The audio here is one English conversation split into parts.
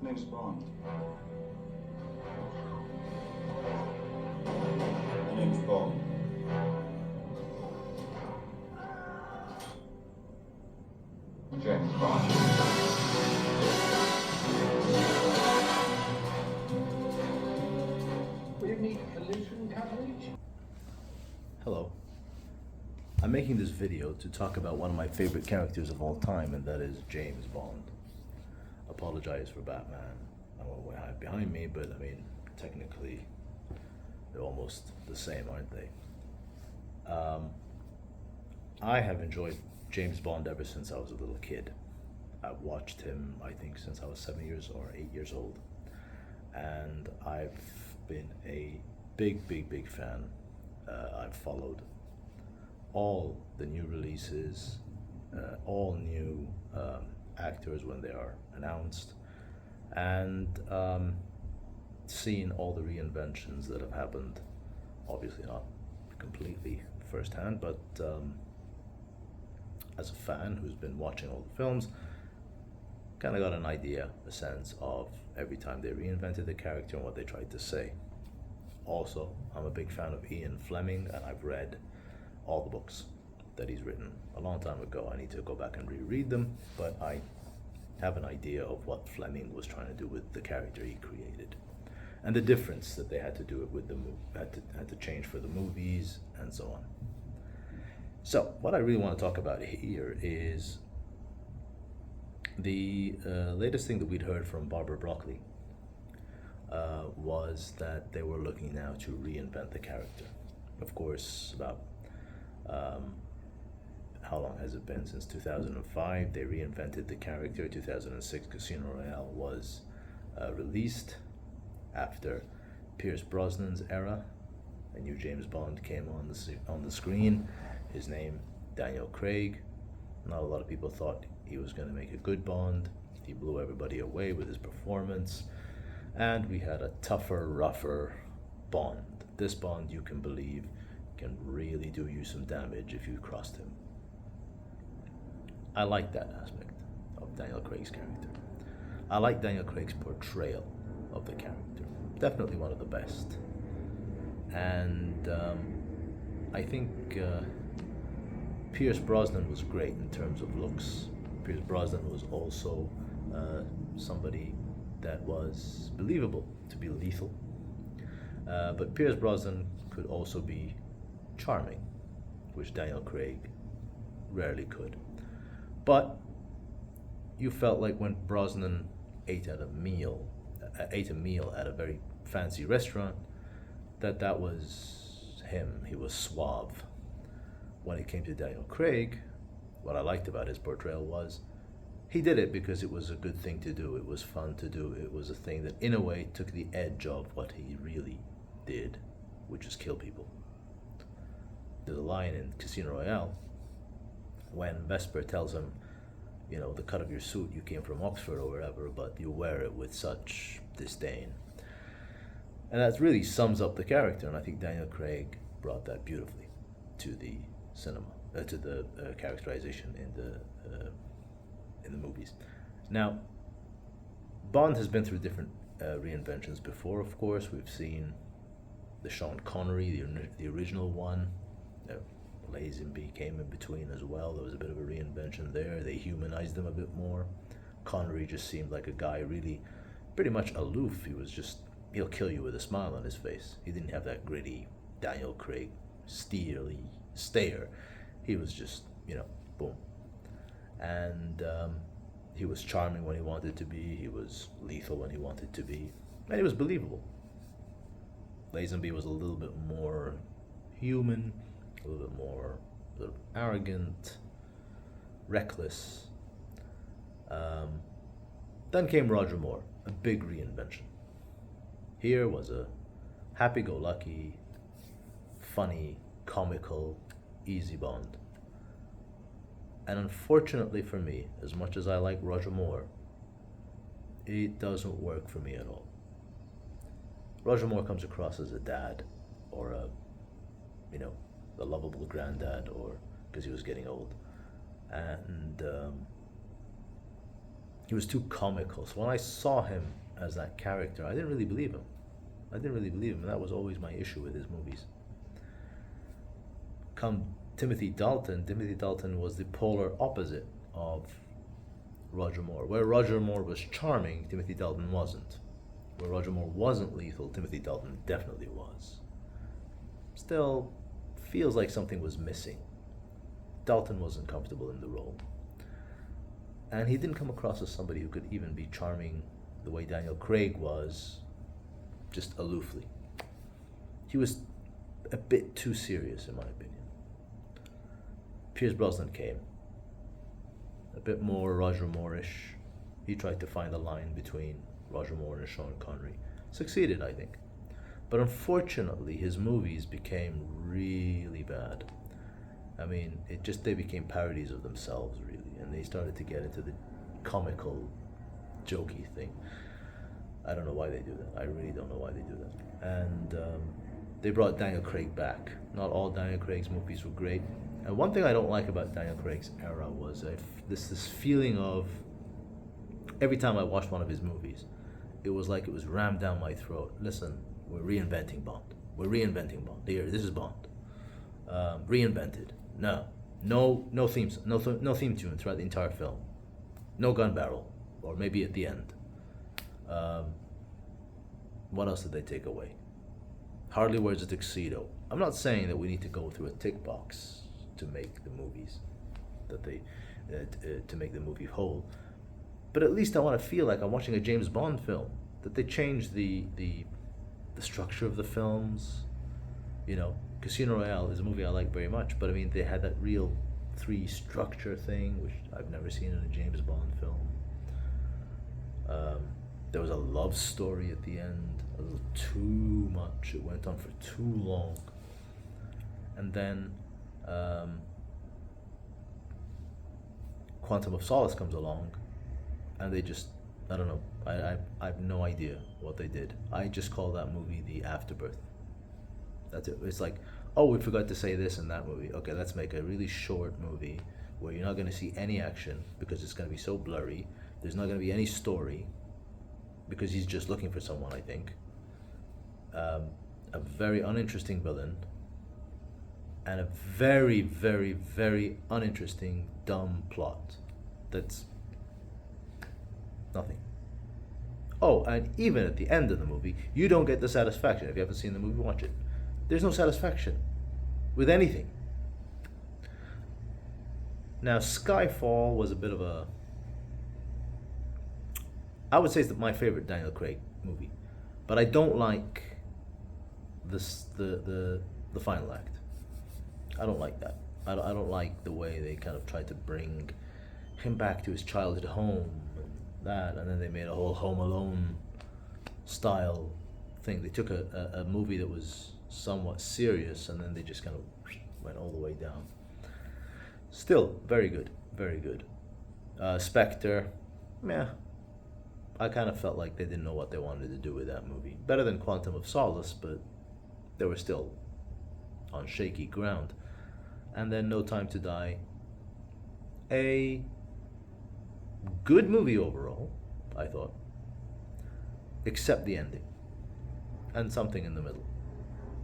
Name's Bond. My name's Bond. James Bond. We need collision coverage. Hello. I'm making this video to talk about one of my favorite characters of all time, and that is James Bond. Apologize for Batman. I don't know what I have behind me, but I mean, technically, they're almost the same, aren't they? I have enjoyed James Bond ever since I was a little kid. I've watched him, I think, since I was 7 years or 8 years old. And I've been a big fan. I've followed all the new releases, all new actors when they are announced, and seen all the reinventions that have happened. Obviously, not completely firsthand, but as a fan who's been watching all the films, kind of got an idea, a sense of every time they reinvented the character and what they tried to say. Also, I'm a big fan of Ian Fleming, and I've read all the books that he's written a long time ago. I need to go back and reread them, but I have an idea of what Fleming was trying to do with the character he created, and the difference that they had to do it with had to change for the movies and so on. So, what I really want to talk about here is the latest thing that we'd heard from Barbara Broccoli was that they were looking now to reinvent the character. Of course, about how long has it been? Since 2005, they reinvented the character. 2006, Casino Royale was released after Pierce Brosnan's era. A new James Bond came on the screen. His name, Daniel Craig. Not a lot of people thought he was going to make a good Bond. He blew everybody away with his performance. And we had a tougher, rougher Bond. This Bond, you can believe, can really do you some damage if you crossed him. I like that aspect of Daniel Craig's character. I like Daniel Craig's portrayal of the character. Definitely one of the best. And I think Pierce Brosnan was great in terms of looks. Pierce Brosnan was also somebody that was believable to be lethal. But Pierce Brosnan could also be charming, which Daniel Craig rarely could. But you felt like when Brosnan ate a meal at a very fancy restaurant, that was him. He was suave. When it came to Daniel Craig, what I liked about his portrayal was he did it because it was a good thing to do. It was fun to do. It was a thing that, in a way, took the edge of what he really did, which is kill people. There's a line in Casino Royale when Vesper tells him, you know, the cut of your suit, you came from Oxford or wherever, but you wear it with such disdain. And that really sums up the character, and I think Daniel Craig brought that beautifully to the cinema, to the characterization in the movies. Now, Bond has been through different reinventions before. Of course, we've seen the Sean Connery, the original one. Lazenby came in between as well. There was a bit of a reinvention there. They humanized him a bit more. Connery just seemed like a guy really pretty much aloof. He was just, he'll kill you with a smile on his face. He didn't have that gritty Daniel Craig steely stare. He was just, boom. And he was charming when he wanted to be. He was lethal when he wanted to be. And he was believable. Lazenby was a little bit more human, a little bit more arrogant, reckless. Then came Roger Moore, a big reinvention. Here was a happy-go-lucky, funny, comical, easy Bond. And unfortunately for me, as much as I like Roger Moore, it doesn't work for me at all. Roger Moore comes across as a dad, or a lovable granddad, or because he was getting old. And he was too comical. So when I saw him as that character, I didn't really believe him. I didn't really believe him, and that was always my issue with his movies. Come Timothy Dalton was the polar opposite of Roger Moore. Where Roger Moore was charming, Timothy Dalton wasn't. Where Roger Moore wasn't lethal, Timothy Dalton definitely was. Still, feels like something was missing. Dalton wasn't comfortable in the role. And he didn't come across as somebody who could even be charming the way Daniel Craig was, just aloofly. He was a bit too serious, in my opinion. Pierce Brosnan came. A bit more Roger Moore-ish. He tried to find a line between Roger Moore and Sean Connery. Succeeded, I think. But unfortunately, his movies became really bad. I mean, they became parodies of themselves, really, and they started to get into the comical, jokey thing. I don't know why they do that. I really don't know why they do that. And they brought Daniel Craig back. Not all Daniel Craig's movies were great. And one thing I don't like about Daniel Craig's era was this feeling of, every time I watched one of his movies, it was like it was rammed down my throat. Listen, we're reinventing Bond. We're reinventing Bond. Here, this is Bond. Reinvented. No themes, no theme tune throughout the entire film. No gun barrel, or maybe at the end. What else did they take away? Hardly wears a tuxedo. I'm not saying that we need to go through a tick box to make the movies to make the movie whole, but at least I want to feel like I'm watching a James Bond film. That they changed the structure of the films. You know, Casino Royale is a movie I like very much, but I mean, they had that real 3 structure thing, which I've never seen in a James Bond film. There was a love story at the end, a little too much. It went on for too long. And then Quantum of Solace comes along, and they just, I don't know, I have no idea what they did. I just call that movie The Afterbirth. That's it. It's like, oh, we forgot to say this in that movie. Okay, let's make a really short movie where you're not going to see any action because it's going to be so blurry. There's not going to be any story because he's just looking for someone, I think. A very uninteresting villain, and a very, very, very uninteresting, dumb plot that's nothing. Oh, and even at the end of the movie, you don't get the satisfaction. If you haven't seen the movie, watch it. There's no satisfaction with anything. Now, Skyfall was a bit of a, I would say it's my favorite Daniel Craig movie, but I don't like the final act. I don't like that. I don't like the way they kind of tried to bring him back to his childhood home and that, and then they made a whole Home Alone style thing. They took a movie that was somewhat serious, and then they just kind of went all the way down. Still, very good, very good. Spectre, meh. I kind of felt like they didn't know what they wanted to do with that movie. Better than Quantum of Solace, but they were still on shaky ground. And then No Time to Die. A good movie overall, I thought. Except the ending. And something in the middle.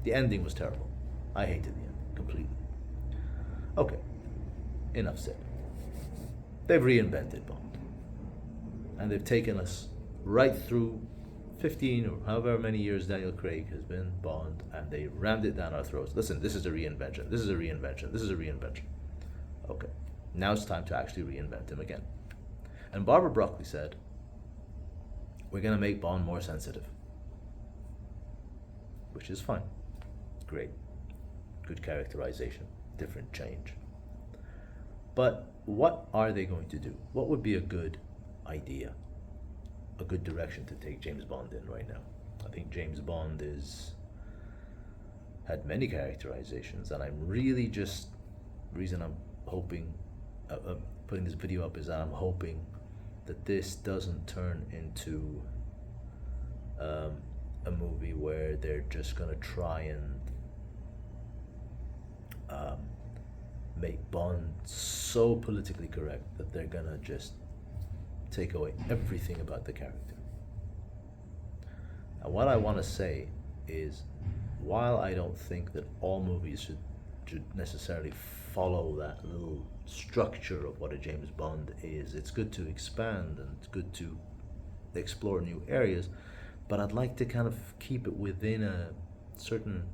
The ending was terrible. I hated the ending completely. Okay, enough said. They've reinvented Bond. And they've taken us right through 15 or however many years Daniel Craig has been Bond, and they rammed it down our throats. Listen, this is a reinvention. This is a reinvention. This is a reinvention. Okay, now it's time to actually reinvent him again. And Barbara Broccoli said, we're going to make Bond more sensitive. Which is fine. Great. Good characterization. Different change. But what are they going to do? What would be a good idea? A good direction to take James Bond in right now? I think James Bond had many characterizations, and I'm really just, the reason I'm hoping, putting this video up is that I'm hoping that this doesn't turn into a movie where they're just going to try and make Bond so politically correct that they're going to just take away everything about the character. And what I want to say is, while I don't think that all movies should necessarily follow that little structure of what a James Bond is, it's good to expand and it's good to explore new areas, but I'd like to kind of keep it within a certain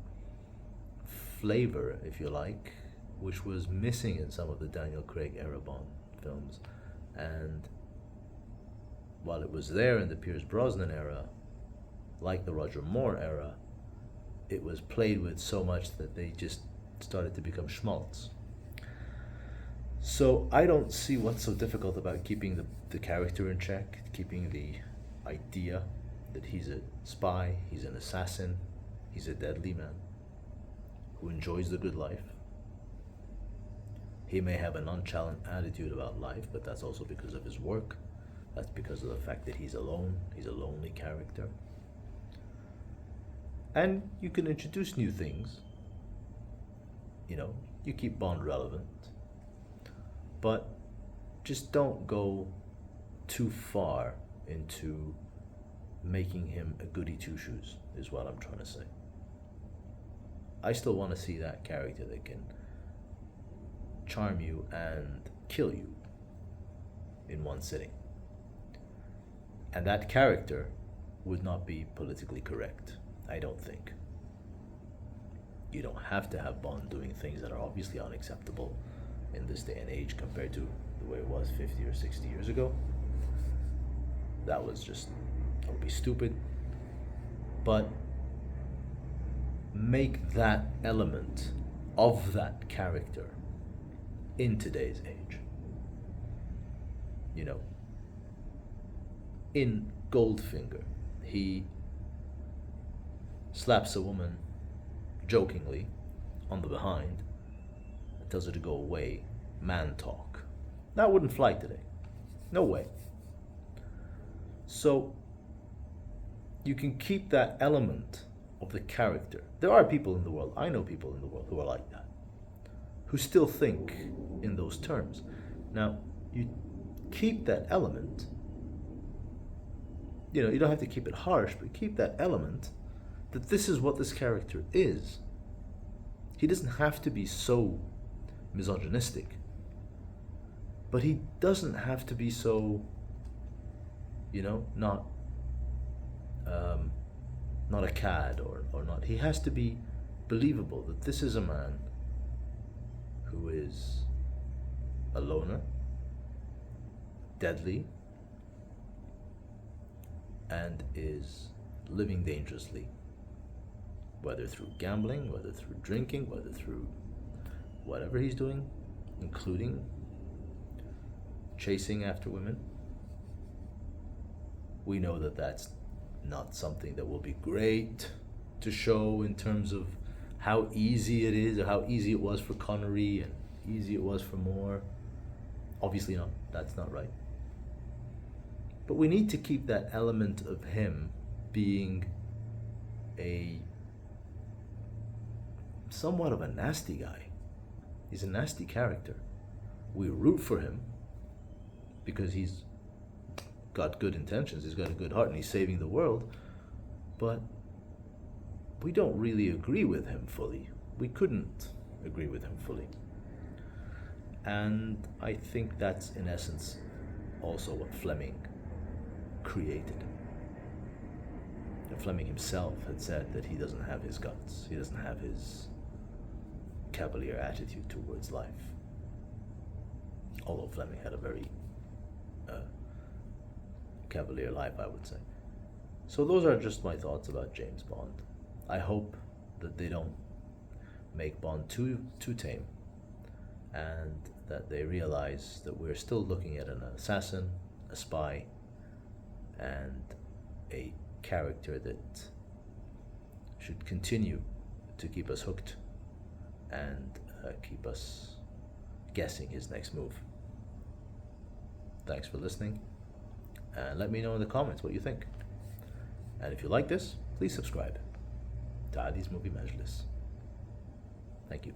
flavor, if you like, which was missing in some of the Daniel Craig era Bond films. And while it was there in the Pierce Brosnan era, like the Roger Moore era, it was played with so much that they just started to become schmaltz. So I don't see what's so difficult about keeping the character in check, keeping the idea that he's a spy, he's an assassin, he's a deadly man who enjoys the good life. He may have a nonchalant attitude about life, but that's also because of his work. That's because of the fact that he's alone. He's a lonely character. And you can introduce new things. You know, you keep Bond relevant. But just don't go too far into making him a goody two-shoes, is what I'm trying to say. I still want to see that character that can charm you and kill you in one sitting. And that character would not be politically correct, I don't think. You don't have to have Bond doing things that are obviously unacceptable in this day and age compared to the way it was 50 or 60 years ago. That would be stupid. But make that element of that character in today's age. You know, in Goldfinger, he slaps a woman jokingly on the behind and tells her to go away. Man talk. That wouldn't fly today. No way. So you can keep that element of the character. There are people in the world, I know people in the world who are like that, who still think in those terms. Now, you keep that element. You know, you don't have to keep it harsh, but keep that element that this is what this character is. He doesn't have to be so misogynistic, but he doesn't have to be so, you know, not a cad or not. He has to be believable that this is a man who is a loner, deadly, and is living dangerously, whether through gambling, whether through drinking, whether through whatever he's doing, including chasing after women. We know that that's not something that will be great to show in terms of how easy it is, or how easy it was for Connery and easy it was for Moore. Obviously not, that's not right. But we need to keep that element of him being somewhat of a nasty guy. He's a nasty character. We root for him because he's got good intentions, he's got a good heart, and he's saving the world, but we don't really agree with him fully. We couldn't agree with him fully. And I think that's in essence also what Fleming created. And Fleming himself had said that he doesn't have his guts, he doesn't have his cavalier attitude towards life. Although Fleming had a very cavalier life, I would say. So those are just my thoughts about James Bond. I hope that they don't make Bond too tame, and that they realize that we're still looking at an assassin, a spy, and a character that should continue to keep us hooked and keep us guessing his next move. Thanks for listening, and let me know in the comments what you think. And if you like this, please subscribe to Adi's Movie Majlis. Thank you.